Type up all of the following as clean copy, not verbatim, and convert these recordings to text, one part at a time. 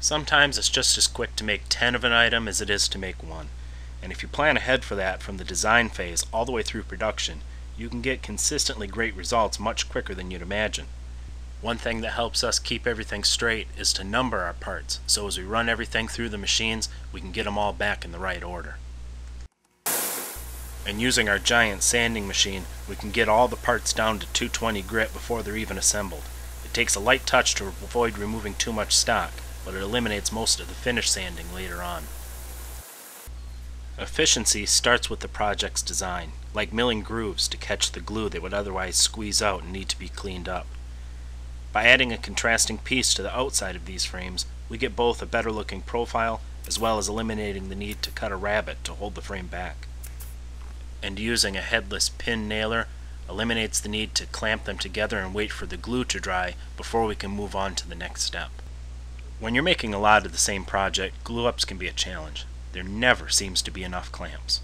Sometimes it's just as quick to make 10 of an item as it is to make one. And if you plan ahead for that from the design phase all the way through production, you can get consistently great results much quicker than you'd imagine. One thing that helps us keep everything straight is to number our parts, so as we run everything through the machines, we can get them all back in the right order. And using our giant sanding machine, we can get all the parts down to 220 grit before they're even assembled. It takes a light touch to avoid removing too much stock, but it eliminates most of the finish sanding later on. Efficiency starts with the project's design, like milling grooves to catch the glue that would otherwise squeeze out and need to be cleaned up. By adding a contrasting piece to the outside of these frames, we get both a better looking profile as well as eliminating the need to cut a rabbet to hold the frame back. And using a headless pin nailer eliminates the need to clamp them together and wait for the glue to dry before we can move on to the next step. When you're making a lot of the same project, glue-ups can be a challenge. There never seems to be enough clamps.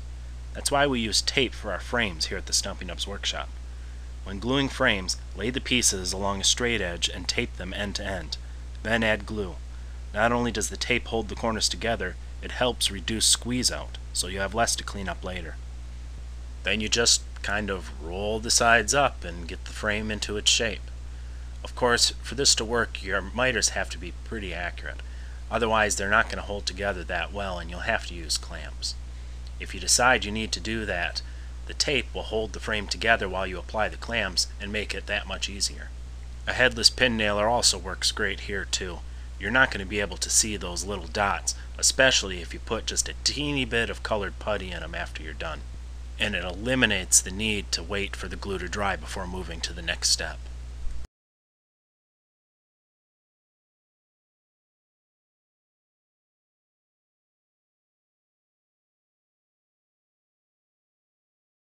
That's why we use tape for our frames here at the Stumpy Nubs workshop. When gluing frames, lay the pieces along a straight edge and tape them end to end. Then add glue. Not only does the tape hold the corners together, it helps reduce squeeze out, so you have less to clean up later. Then you just kind of roll the sides up and get the frame into its shape. Of course, for this to work, your miters have to be pretty accurate. Otherwise, they're not going to hold together that well and you'll have to use clamps. If you decide you need to do that, the tape will hold the frame together while you apply the clamps and make it that much easier. A headless pin nailer also works great here too. You're not going to be able to see those little dots, especially if you put just a teeny bit of colored putty in them after you're done. And it eliminates the need to wait for the glue to dry before moving to the next step.